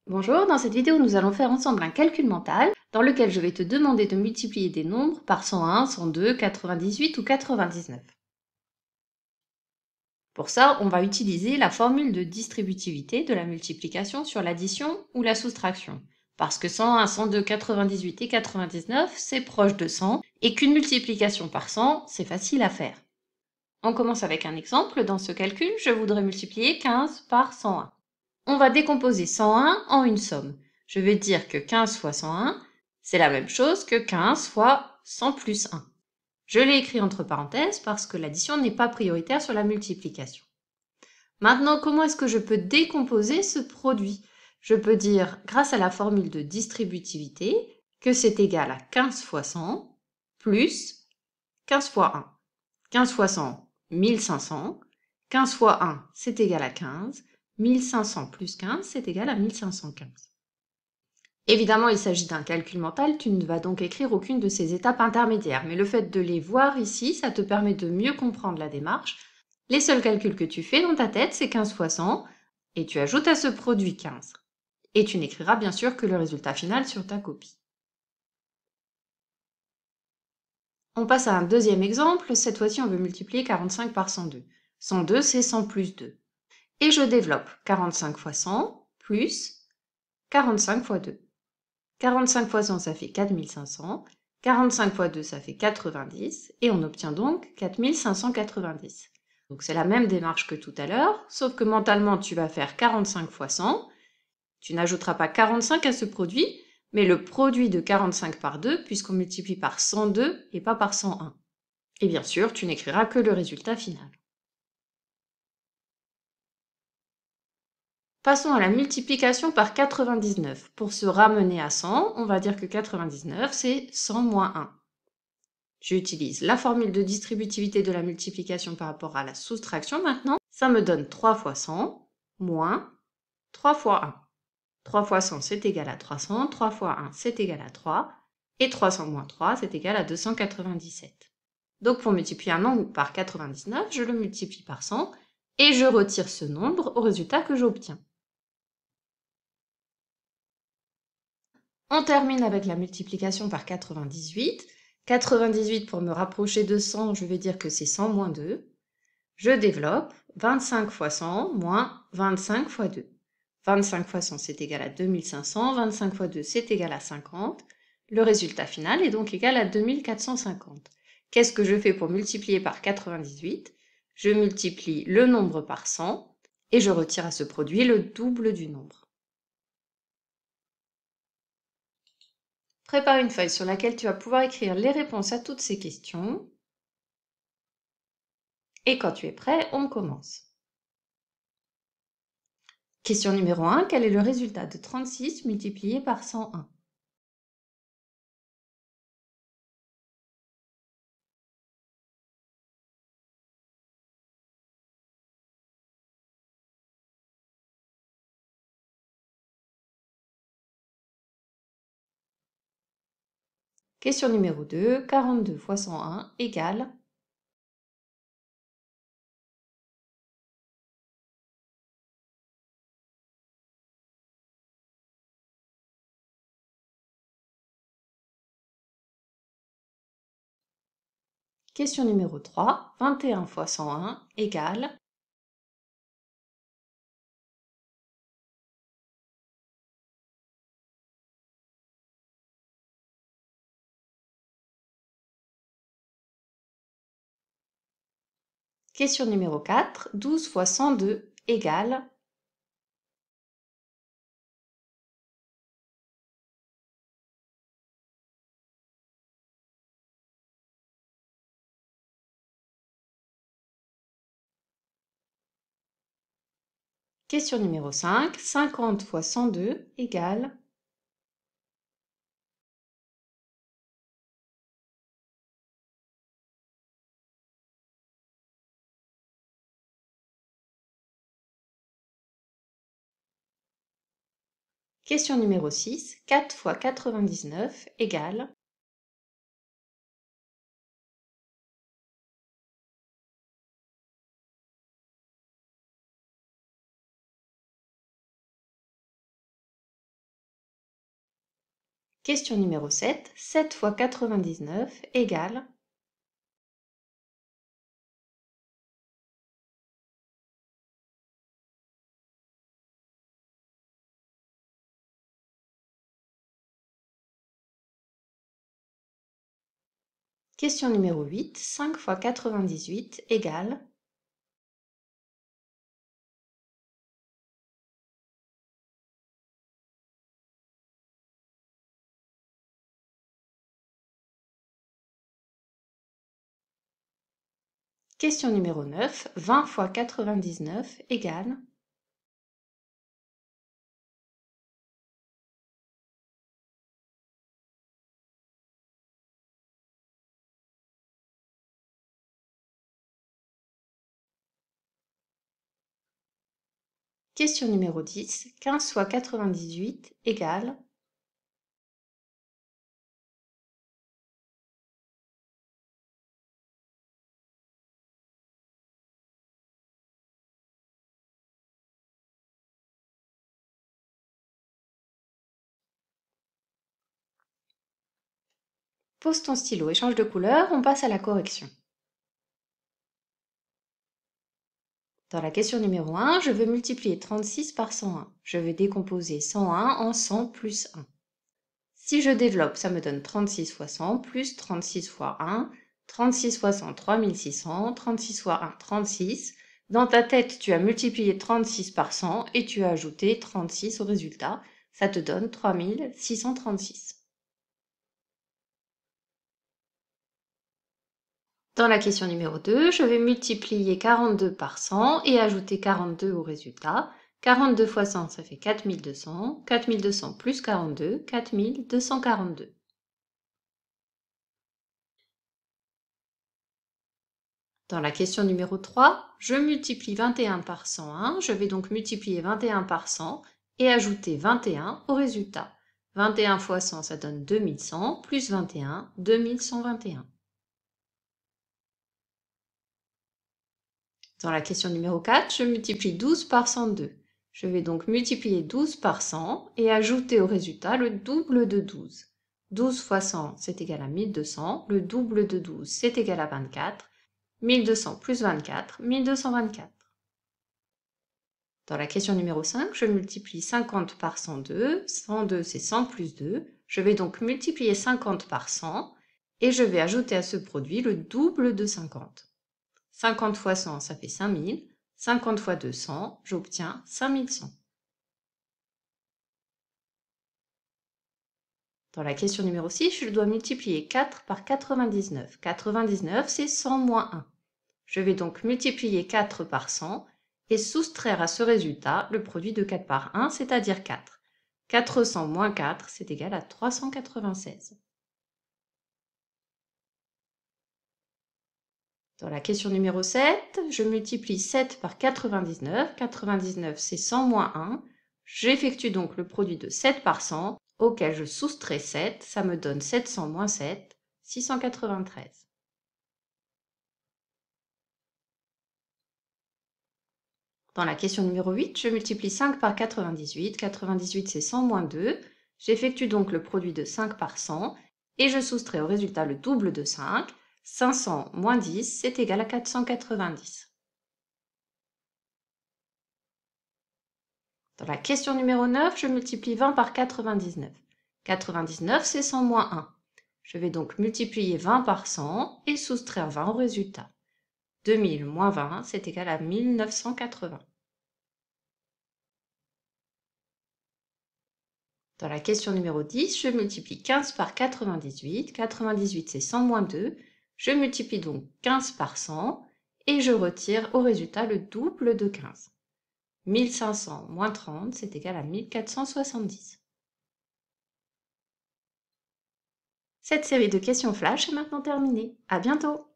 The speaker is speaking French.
Bonjour, dans cette vidéo nous allons faire ensemble un calcul mental dans lequel je vais te demander de multiplier des nombres par 101, 102, 98 ou 99. Pour ça, on va utiliser la formule de distributivité de la multiplication sur l'addition ou la soustraction. Parce que 101, 102, 98 et 99, c'est proche de 100 et qu'une multiplication par 100, c'est facile à faire. On commence avec un exemple. Dans ce calcul, je voudrais multiplier 15 par 101. On va décomposer 101 en une somme. Je vais dire que 15 fois 101, c'est la même chose que 15 fois 100 plus 1. Je l'ai écrit entre parenthèses parce que l'addition n'est pas prioritaire sur la multiplication. Maintenant, comment est-ce que je peux décomposer ce produit? Je peux dire, grâce à la formule de distributivité, que c'est égal à 15 fois 100 plus 15 fois 1. 15 fois 100, 1500. 15 fois 1, c'est égal à 15. 1500 plus 15, c'est égal à 1515. Évidemment, il s'agit d'un calcul mental, tu ne vas donc écrire aucune de ces étapes intermédiaires, mais le fait de les voir ici, ça te permet de mieux comprendre la démarche. Les seuls calculs que tu fais dans ta tête, c'est 15 fois 100, et tu ajoutes à ce produit 15. Et tu n'écriras bien sûr que le résultat final sur ta copie. On passe à un deuxième exemple, cette fois-ci on veut multiplier 45 par 102. 102 c'est 100 plus 2. Et je développe 45 fois 100 plus 45 fois 2. 45 fois 100 ça fait 4500, 45 fois 2 ça fait 90 et on obtient donc 4590. Donc c'est la même démarche que tout à l'heure, sauf que mentalement tu vas faire 45 fois 100, tu n'ajouteras pas 45 à ce produit, mais le produit de 45 par 2 puisqu'on multiplie par 102 et pas par 101. Et bien sûr, tu n'écriras que le résultat final. Passons à la multiplication par 99. Pour se ramener à 100, on va dire que 99, c'est 100 moins 1. J'utilise la formule de distributivité de la multiplication par rapport à la soustraction maintenant. Ça me donne 3 fois 100 moins 3 fois 1. 3 fois 100, c'est égal à 300. 3 fois 1, c'est égal à 3. Et 300 moins 3, c'est égal à 297. Donc pour multiplier un nombre par 99, je le multiplie par 100 et je retire ce nombre au résultat que j'obtiens. On termine avec la multiplication par 98. 98, pour me rapprocher de 100, je vais dire que c'est 100 moins 2. Je développe 25 fois 100 moins 25 fois 2. 25 fois 100, c'est égal à 2500. 25 fois 2, c'est égal à 50. Le résultat final est donc égal à 2450. Qu'est-ce que je fais pour multiplier par 98? Je multiplie le nombre par 100 et je retire à ce produit le double du nombre. Prépare une feuille sur laquelle tu vas pouvoir écrire les réponses à toutes ces questions. Et quand tu es prêt, on commence. Question numéro 1. Quel est le résultat de 36 multiplié par 101? Question numéro 2. 42 fois 101 égale... Question numéro 3. 21 fois 101 égale... Question numéro 4. 12 fois 102 égale... Question numéro 5. 50 fois 102 égale... Question numéro 6. 4 fois 99 égale... Question numéro 7. 7 fois 99 égale... Question numéro 8. 5 fois 98 égale... Question numéro 9. 20 fois 99 égale... Question numéro 10. 15 fois 98 égale... Pose ton stylo et change de couleur, on passe à la correction. Dans la question numéro 1, je veux multiplier 36 par 101. Je vais décomposer 101 en 100 plus 1. Si je développe, ça me donne 36 fois 100 plus 36 fois 1. 36 fois 100, 3600. 36 fois 1, 36. Dans ta tête, tu as multiplié 36 par 100 et tu as ajouté 36 au résultat. Ça te donne 3636. Dans la question numéro 2, je vais multiplier 42 par 100 et ajouter 42 au résultat. 42 fois 100, ça fait 4200. 4200 plus 42, 4242. Dans la question numéro 3, je multiplie 21 par 101. Je vais donc multiplier 21 par 100 et ajouter 21 au résultat. 21 fois 100, ça donne 2100, plus 21, 2121. Dans la question numéro 4, je multiplie 12 par 102. Je vais donc multiplier 12 par 100 et ajouter au résultat le double de 12. 12 fois 100, c'est égal à 1200. Le double de 12, c'est égal à 24. 1200 plus 24, 1224. Dans la question numéro 5, je multiplie 50 par 102. 102, c'est 100 plus 2. Je vais donc multiplier 50 par 100 et je vais ajouter à ce produit le double de 50. 50 fois 100, ça fait 5000. 50 fois 200, j'obtiens 5100. Dans la question numéro 6, je dois multiplier 4 par 99. 99, c'est 100 moins 1. Je vais donc multiplier 4 par 100 et soustraire à ce résultat le produit de 4 par 1, c'est-à-dire 4. 400 moins 4, c'est égal à 396. Dans la question numéro 7, je multiplie 7 par 99. 99, c'est 100 moins 1. J'effectue donc le produit de 7 par 100, auquel je soustrais 7. Ça me donne 700 moins 7, 693. Dans la question numéro 8, je multiplie 5 par 98. 98, c'est 100 moins 2. J'effectue donc le produit de 5 par 100 et je soustrais au résultat le double de 5. 500 moins 10, c'est égal à 490. Dans la question numéro 9, je multiplie 20 par 99. 99, c'est 100 moins 1. Je vais donc multiplier 20 par 100 et soustraire 20 au résultat. 2000 moins 20, c'est égal à 1980. Dans la question numéro 10, je multiplie 15 par 98. 98, c'est 100 moins 2. Je multiplie donc 15 par 100 et je retire au résultat le double de 15. 1500 moins 30, c'est égal à 1470. Cette série de questions flash est maintenant terminée. À bientôt!